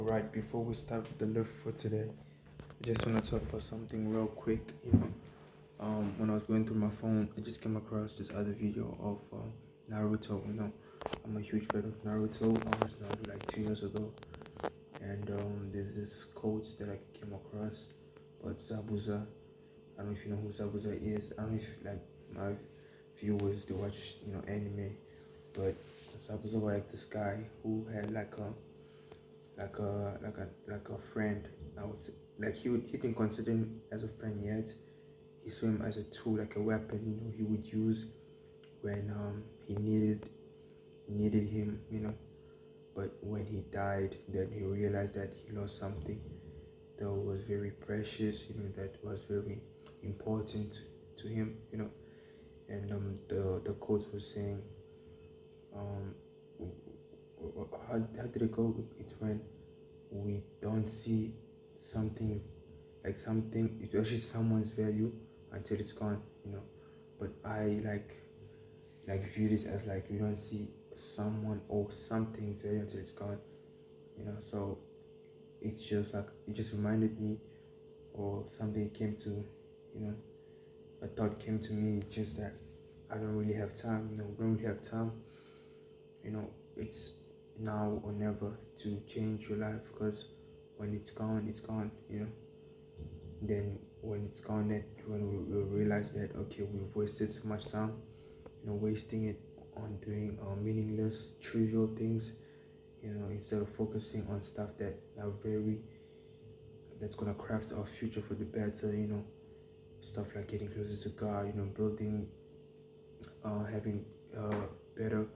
Right, before we start with the lift for today, I just want to talk about something real quick. When I was going through my phone, I just came across this other video of Naruto. I'm a huge fan of Naruto. I was Naruto like 2 years ago, and there's this quote that I came across about Zabuza. I don't know if you know who Zabuza is. I don't know if like my viewers they watch anime, but Zabuza was like this guy who had like a friend. I would say, like he didn't consider him as a friend yet. He saw him as a tool, like a weapon. He would use when he needed him. But when he died, then he realized that he lost something that was very precious. That was very important to him. And the quote was saying, how did it go? It's when we don't see something like something, it's actually someone's value until it's gone. But I like viewed it as like you don't see someone or something's value until it's gone. So it's just like it just reminded me, or something came to, a thought came to me, just that I don't really have time. We don't really have time. It's now or never to change your life, because when it's gone, it's gone. Then when it's gone, that when we'll realize that okay, we've wasted so much time, wasting it on doing meaningless, trivial things, instead of focusing on stuff that's gonna craft our future for the better. Stuff like getting closer to God, building, having better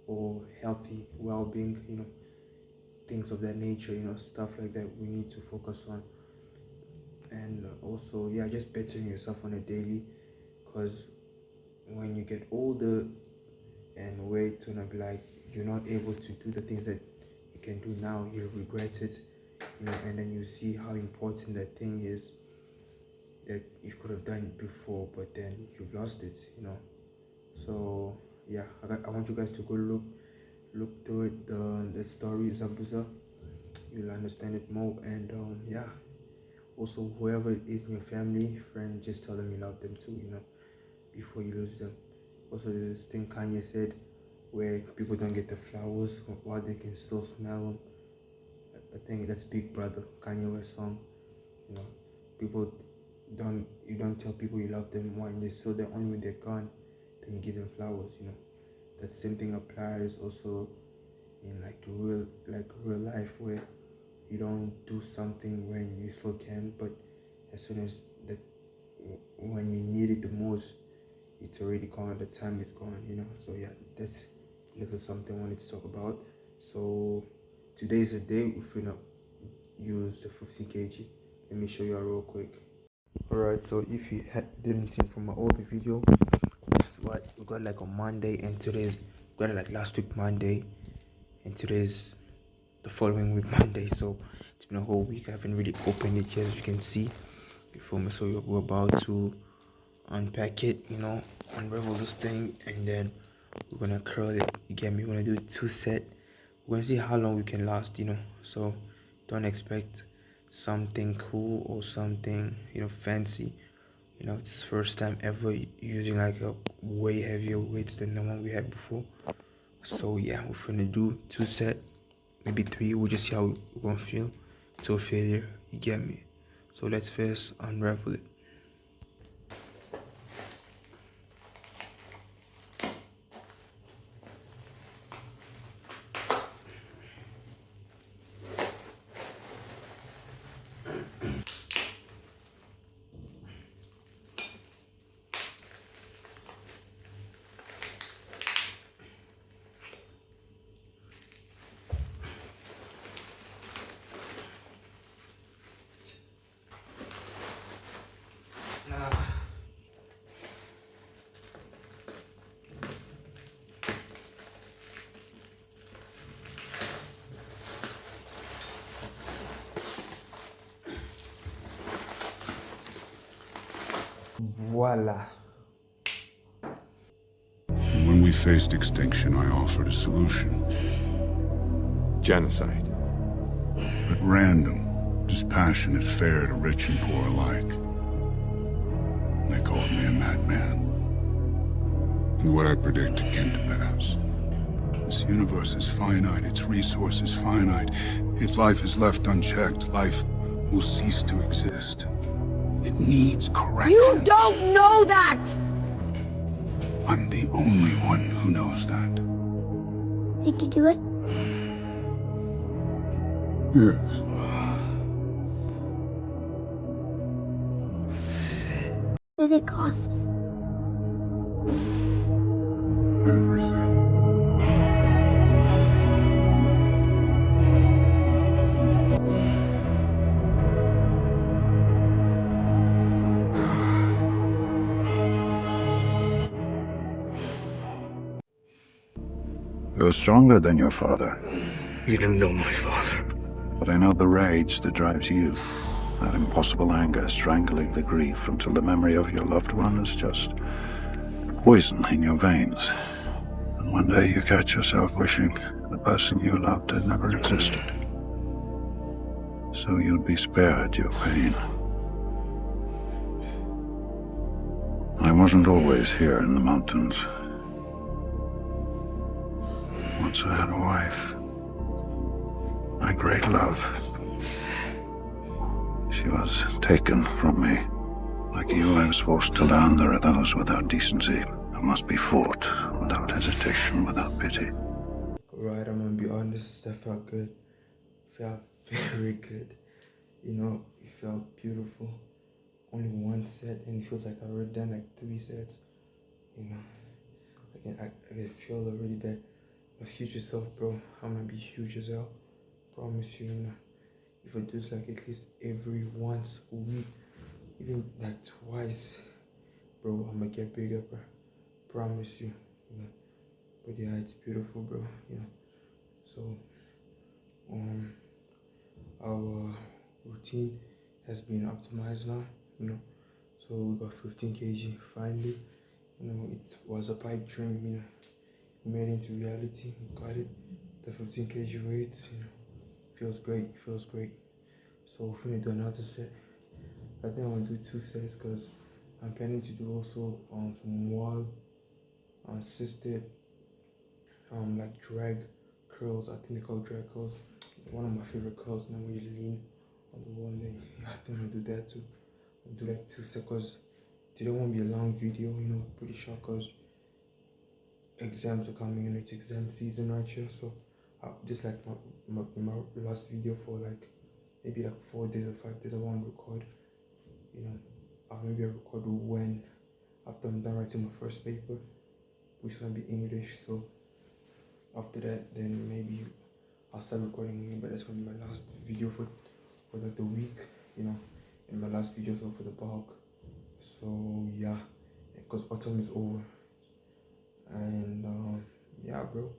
or healthy well-being, things of that nature, stuff like that we need to focus on. And also, yeah, just bettering yourself on a daily, because when you get older and wait to not be like you're not able to do the things that you can do now, you'll regret it, and then you see how important that thing is that you could have done before, but then you've lost it. So yeah, I want you guys to go look through it, the story Zabuza. You'll understand it more. And yeah, also whoever it is in your family, friend, just tell them you love them too, before you lose them. Also, there's this thing Kanye said where people don't get the flowers while they can still smell them. I think that's Big Brother, Kanye West song. People you don't tell people you love them when they're still there. Only when they're gone, then you give them flowers. That same thing applies also in like real life, where you don't do something when you still can, but as soon as that, when you need it the most, it's already gone. The time is gone. So yeah, that's little something I wanted to talk about. So today's the day we're gonna use the 50 kg. Let me show you real quick. Alright, so if you didn't see from my old video, this is what we got like on Monday, and today's we got it like last week Monday, and today's the following week Monday. So it's been a whole week. I haven't really opened it yet, as you can see before me. So we're about to unpack it, unravel this thing, and then we're gonna curl it. You get me? We're gonna do it 2 set. We're gonna see how long we can last, so don't expect something cool or something fancy. It's first time ever using like a way heavier weights than the one we had before. So yeah, we're gonna do 2 set, maybe 3. We'll just see how we're gonna feel till failure. You get me? So let's first unravel it. Voila. When we faced extinction, I offered a solution. Genocide. A Random, dispassionate fare to rich and poor alike. They called me a madman. And what I predicted came to pass. This universe is finite, its resources finite. If life is left unchecked, life will cease to exist. It needs correction. You don't know that! I'm the only one who knows that. Did you do it? Yes. What did it cost? You're stronger than your father. You don't know my father. But I know the rage that drives you. That impossible anger strangling the grief until the memory of your loved one is just poison in your veins. And one day you catch yourself wishing the person you loved had never existed. So you'd be spared your pain. I wasn't always here in the mountains. Once I had a wife. My great love. She was taken from me. Like you, I was forced to learn there are those without decency who must be fought without hesitation, without pity. Right, I'm gonna be honest, that felt good. Felt very good. You know, it felt beautiful. Only one set, and it feels like I've already done like 3 sets. You know, I can feel already that my future self, bro, I'm gonna be huge as hell. Promise you, you know. If I do this like at least every once a week, even like twice, bro, I'm gonna get bigger, bro. Promise you, you know. But yeah, it's beautiful, bro. You know. So, our routine has been optimized now. You know. So we got 15 kg finally. You know, it was a pipe dream. You know, we made it into reality. We got it. The 15 kg weight. You know, feels great. Feels great. So we're gonna do another set. I think I'm gonna do 2 sets because I'm planning to do also some wall assisted like drag curls. I think they call drag curls. One of my favorite curls. Now where you lean on the wall. Then I think I'm gonna do that too. I'll do like 2 sets because today won't be a long video. You know, pretty short because exams are coming. You know, it's exam season right here. So just like my last video for like maybe like 4 days or 5 days I won't record. You know, maybe I'll record when after I'm done writing my first paper, which is gonna be English. So after that, then maybe I'll start recording again. But that's gonna be my last video for like the week. You know, and my last video so for the bulk. So yeah, because autumn is over, and yeah, bro,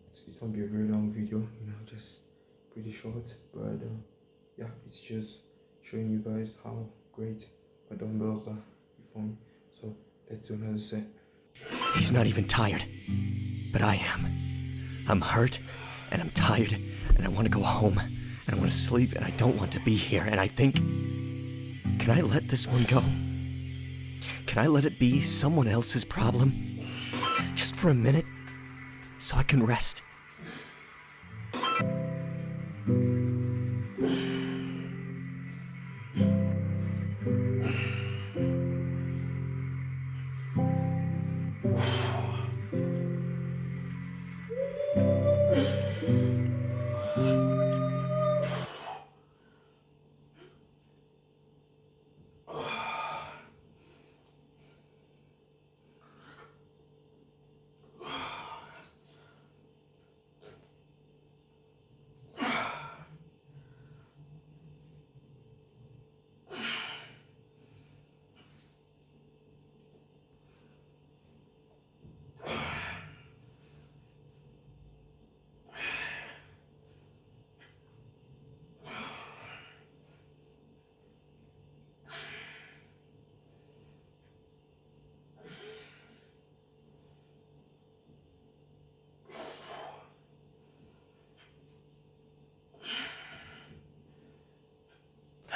it's gonna be a very long video. You know, just pretty short, but yeah, it's just showing you guys how great my dumbbells are for me. So let's do another set. He's not even tired, but I am. I'm hurt, and I'm tired, and I want to go home, and I want to sleep, and I don't want to be here, and I think, can I let this one go? Can I let it be someone else's problem? Just for a minute, so I can rest.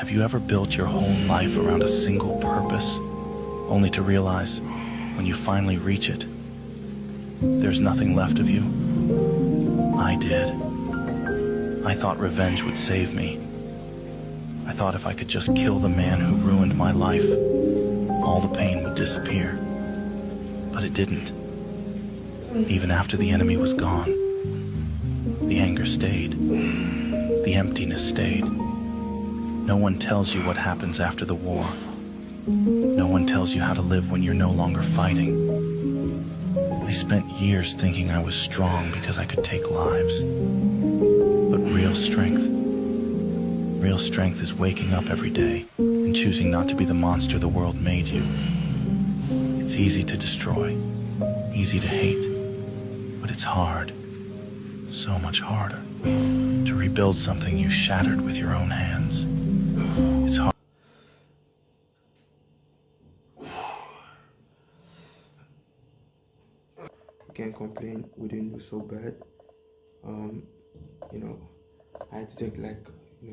Have you ever built your whole life around a single purpose, only to realize, when you finally reach it, there's nothing left of you? I did. I thought revenge would save me. I thought if I could just kill the man who ruined my life, all the pain would disappear. But it didn't. Even after the enemy was gone, the anger stayed. The emptiness stayed. No one tells you what happens after the war. No one tells you how to live when you're no longer fighting. I spent years thinking I was strong because I could take lives. But real strength is waking up every day and choosing not to be the monster the world made you. It's easy to destroy, easy to hate, but it's hard, so much harder, to rebuild something you shattered with your own hands. It's hard. Can't complain, we didn't do so bad. I had to take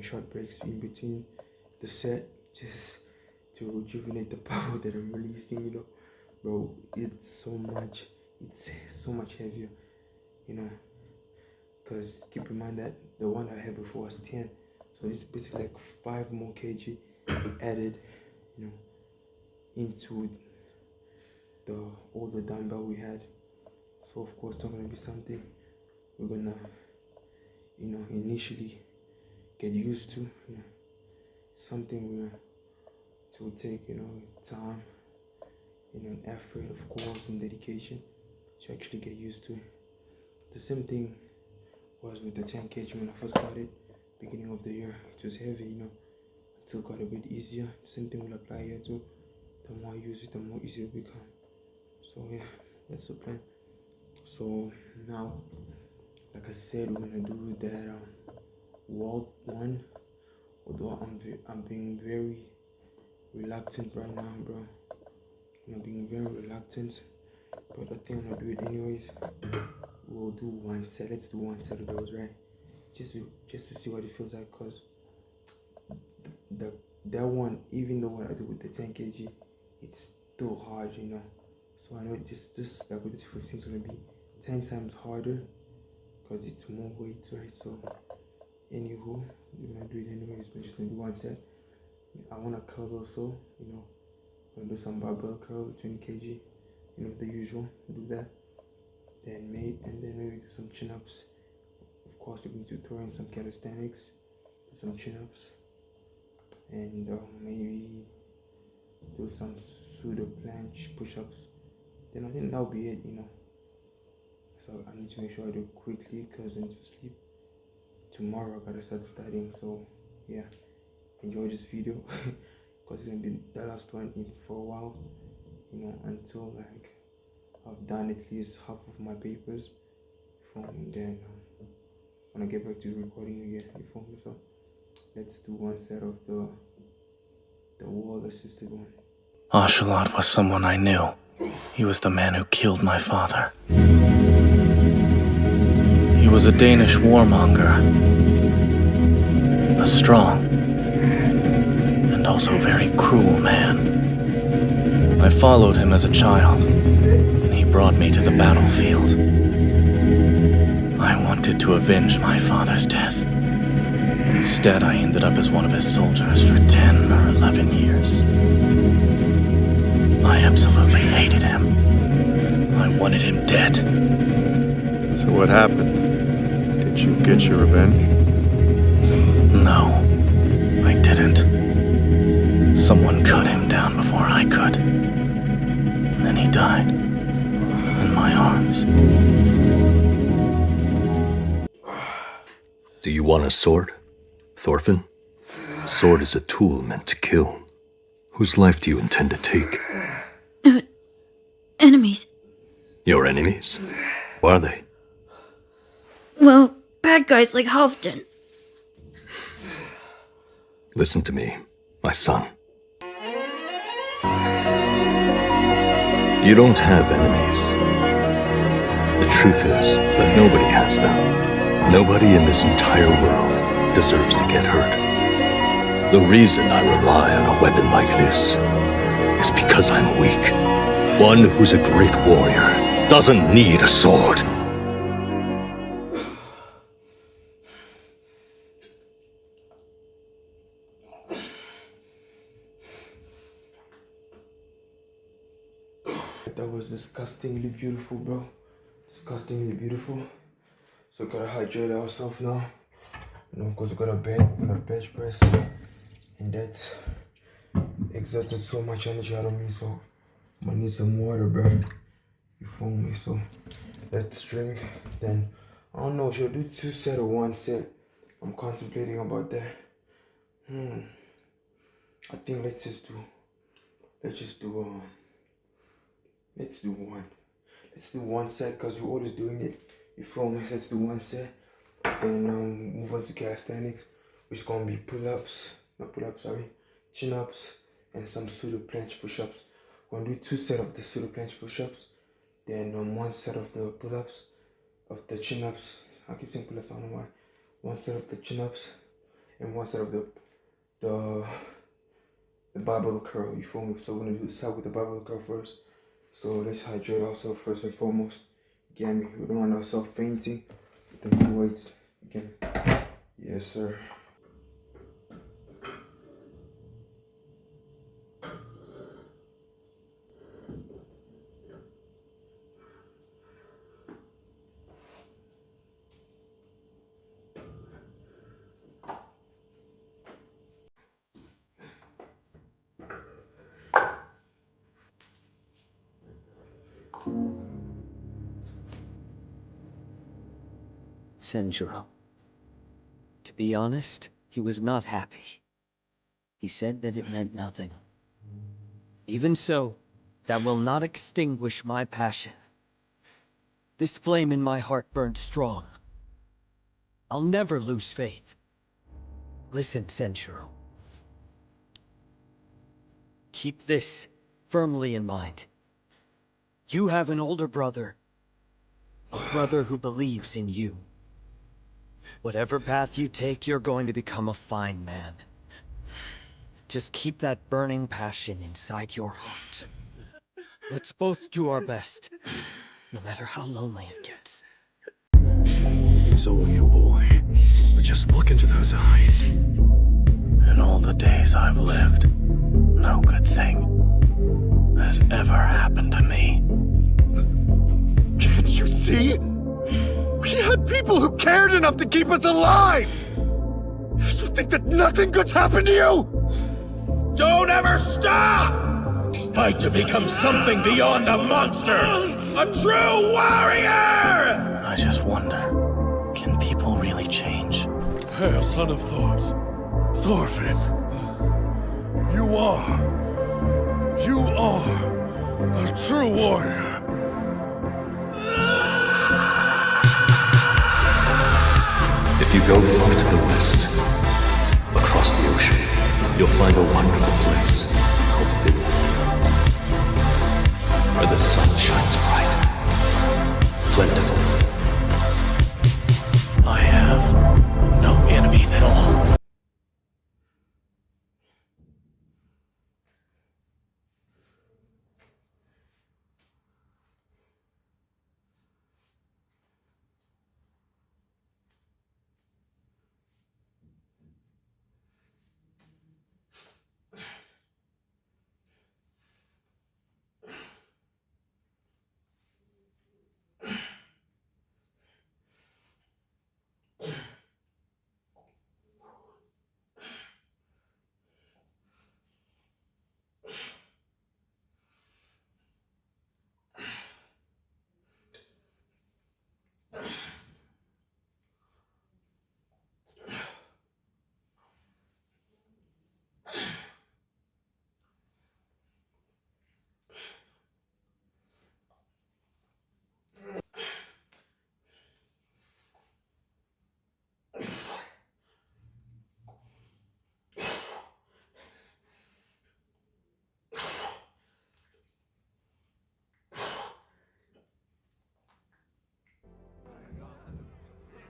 short breaks in between the set just to rejuvenate the power that I'm releasing. Bro, it's so much heavier, because keep in mind that the one I had before was 10, so it's basically like 5 more kg added, into all the dumbbell we had. So of course, it's not gonna be something we're gonna, initially get used to. Something we're to take, time, and effort, of course, and dedication to actually get used to. The same thing was with the 10 kg when I first started, beginning of the year. It was heavy, until it got a bit easier. The same thing will apply here too. The more I use it, the more easier it will become. So yeah, that's the plan. So now, like I said, we're gonna do that wall one. Although I'm being very reluctant right now, bro. I'm being very reluctant, but I think I'm gonna do it anyways. We'll do one set. Let's do one set of those, right? Just to see what it feels like, cause that one, even though what I do with the 10 kg, it's still hard, So I know just like with the 15, it's gonna be 10 times harder, cause it's more weight, right? So anywho, we're gonna do it anyways. We're just gonna do one set. I wanna curl also, I'm gonna do some barbell curl, 20 kg, the usual. Do that, then maybe do some chin-ups. Of course, we're going to throw in some calisthenics, some chin-ups, and maybe do some pseudo planche push-ups. Then I think that'll be it, So I need to make sure I do it quickly because I need to sleep. Tomorrow I gotta start studying. So yeah, enjoy this video because it's gonna be the last one for a while, until I've done at least half of my papers. From then when I get back to recording again, you feel me? So let's do one set of the wall assisted one. Ocelot was someone I knew. He was the man who killed my father. He was a Danish warmonger. A strong and also very cruel man. I followed him as a child, and he brought me to the battlefield. I wanted to avenge my father's death. Instead, I ended up as one of his soldiers for 10 or 11 years. I absolutely hated him. I wanted him dead. So what happened? Did you get your revenge? No, I didn't. Someone cut him down before I could. Then he died in my arms. Do you want a sword, Thorfinn? A sword is a tool meant to kill. Whose life do you intend to take? Enemies. Your enemies? Who are they? Well, bad guys like Halfdan. Listen to me, my son. You don't have enemies. The truth is that nobody has them. Nobody in this entire world deserves to get hurt. The reason I rely on a weapon like this is because I'm weak. One who's a great warrior doesn't need a sword. That was disgustingly beautiful, bro. Disgustingly beautiful. So gotta hydrate ourselves now. You know, because we got we're gonna bench press. And that exerted so much energy out of me, so I'm gonna need some water, bro. You feel me? So let's drink. Then I don't know, should I do 2 sets or 1 set? I'm contemplating about that. I think let's just do one. Let's do 1 set because we're always doing it. You feel me? Let's do 1 set. Then move on to calisthenics, which is gonna be chin-ups and some pseudo planche push-ups. We're gonna do 2 sets of the pseudo planche push-ups, then 1 set of the pull-ups, of the chin-ups. I keep saying pull-ups, I don't know why. 1 set of the chin-ups and 1 set of the barbell curl. You feel me? So we're gonna start with the barbell curl first. So let's hydrate ourselves first and foremost. Again, we don't want ourselves fainting with the new weights. Again, yes sir. Senjuro. To be honest, he was not happy. He said that it meant nothing. Even so, that will not extinguish my passion. This flame in my heart burns strong. I'll never lose faith. Listen, Senjuro. Keep this firmly in mind. You have an older brother. A brother who believes in you. Whatever path you take, you're going to become a fine man. Just keep that burning passion inside your heart. Let's both do our best, no matter how lonely it gets. He's only a boy, but just look into those eyes. In all the days I've lived, no good thing has ever happened to me. Can't you see? We had people who cared enough to keep us alive! You think that nothing good's happened to you? Don't ever stop! Fight to become something beyond a monster! A true warrior! I just wonder, can people really change? Hail, son of Thors. Thorfinn. You are a true warrior. If you go far to the west, across the ocean, you'll find a wonderful place called Finland, where the sun shines bright, plentiful. I have no enemies at all.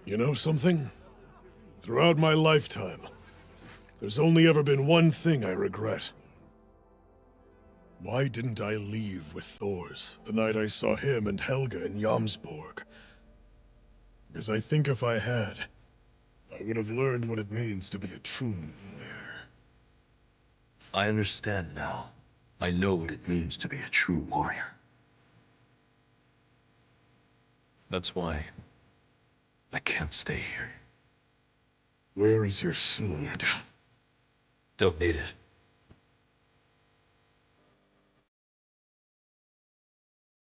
You know something? Throughout my lifetime, There's only ever been one thing I regret. Why didn't I leave with Thors the night I saw him and Helga in Jomsborg? Because I think if I had, I would have learned what it means to be a true warrior. I understand now. I know what it means to be a true warrior. That's why I can't stay here. Where is your sword? Don't need it.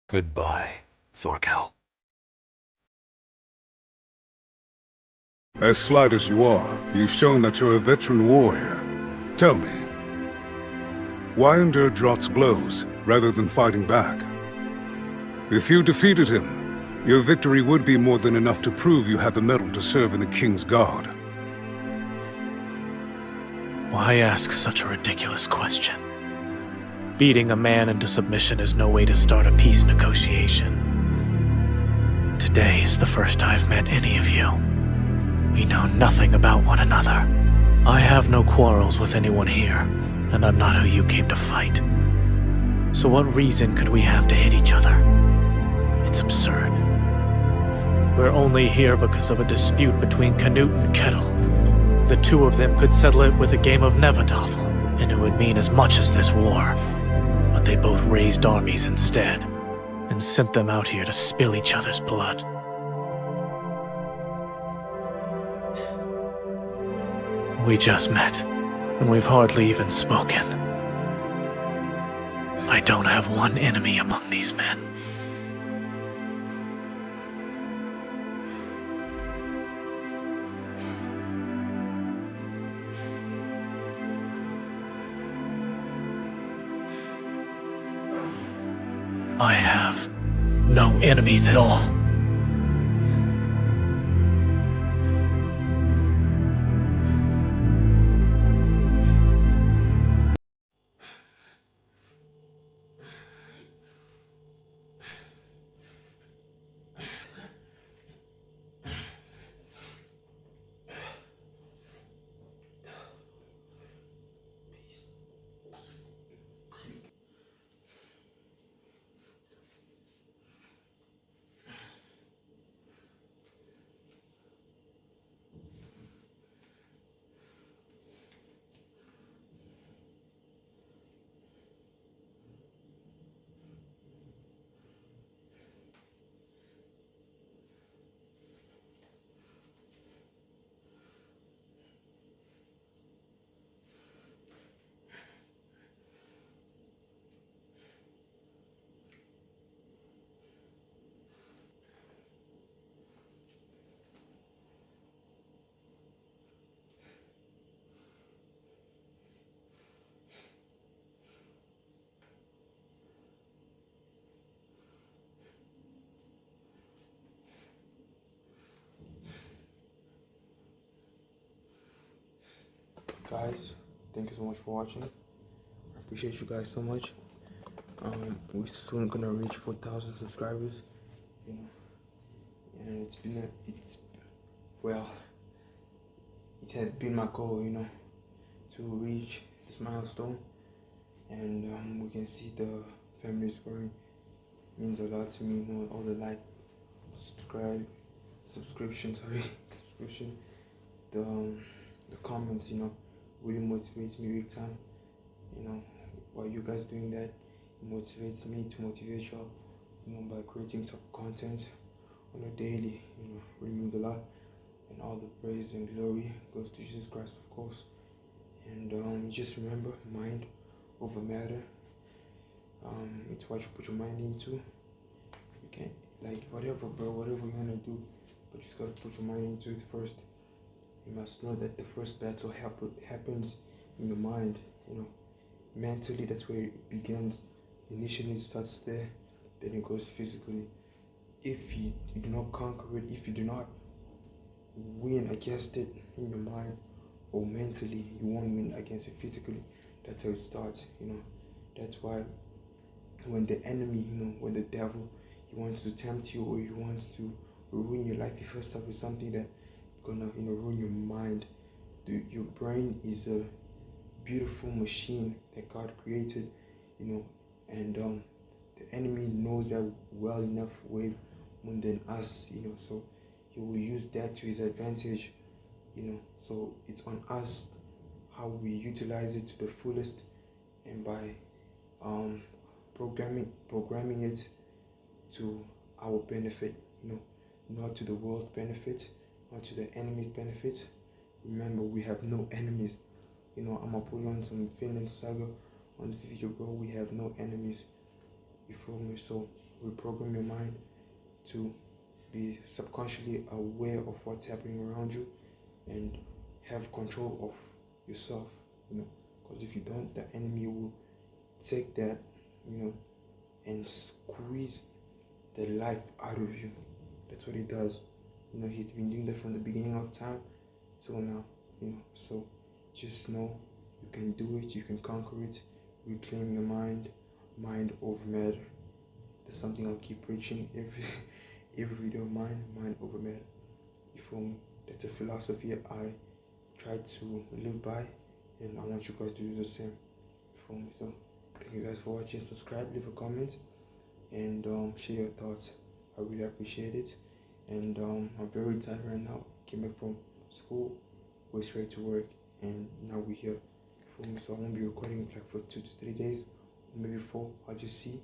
Goodbye, Thorkel. As slight as you are, you've shown that you're a veteran warrior. Tell me, why endure Drott's blows rather than fighting back? If you defeated him, your victory would be more than enough to prove you had the mettle to serve in the King's Guard. Why ask such a ridiculous question? Beating a man into submission is no way to start a peace negotiation. Today's the first I've met any of you. We know nothing about one another. I have no quarrels with anyone here, and I'm not who you came to fight. So what reason could we have to hit each other? It's absurd. We're only here because of a dispute between Canute and Kettle. The two of them could settle it with a game of Nevertoffel, and it would mean as much as this war. But they both raised armies instead, and sent them out here to spill each other's blood. We just met, and we've hardly even spoken. I don't have one enemy among these men. I have no enemies at all. Guys, thank you so much for watching. I appreciate you guys so much. We're soon gonna reach 4,000 subscribers, you know, and it has been my goal, you know, to reach this milestone, and we can see the family is growing. It means a lot to me, you know, all the subscription, the comments, you know, really motivates me big time. You know, while you guys doing that, it motivates me to motivate y'all, you know, by creating top content on a daily, you know, really means a lot. And all the praise and glory goes to Jesus Christ, of course. And just remember, mind over matter. It's what you put your mind into. You can't, like, whatever, bro, whatever you wanna do, but you just gotta put your mind into it first. You must know that the first battle happens in your mind, you know. Mentally, that's where it begins. Initially, it starts there, then it goes physically. If you do not conquer it, if you do not win against it in your mind or mentally, you won't win against it physically. That's how it starts, you know. That's why when the enemy, you know, when the devil, he wants to tempt you or he wants to ruin your life, he first starts with something that gonna, you know, ruin your mind, your brain is a beautiful machine that God created, and the enemy knows that well enough, way more than us, so he will use that to his advantage, so it's on us how we utilize it to the fullest, and by um, programming it to our benefit, not to the world's benefit, not to the enemy's benefit. Remember, we have no enemies. I'm gonna put on some Finland Saga on this video, bro. We have no enemies. You feel me? So reprogram your mind to be subconsciously aware of what's happening around you and have control of yourself, because if you don't, the enemy will take that, and squeeze the life out of you. That's what he does. He's been doing that from the beginning of time till now, so just know you can do it, you can conquer it. Reclaim your mind over matter. That's something I'll keep preaching every video. Mind over matter. You feel me? That's a philosophy I try to live by, and I want you guys to do the same. You feel me? So thank you guys for watching. Subscribe, leave a comment, and share your thoughts. I really appreciate it. And I'm very tired right now. Came back from school, went straight to work, and now we're here. You feel me? So I won't be recording like for 2 to 3 days, or maybe 4. I'll just see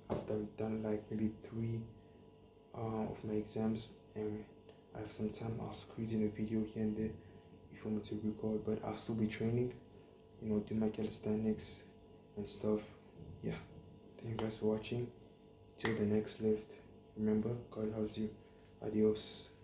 after I've done like maybe 3 of my exams, and I have some time. I'll squeeze in a video here and there if you want me to record, but I'll still be training, do my calisthenics and stuff. Yeah, thank you guys for watching. Till the next lift, remember, God loves you. Adios.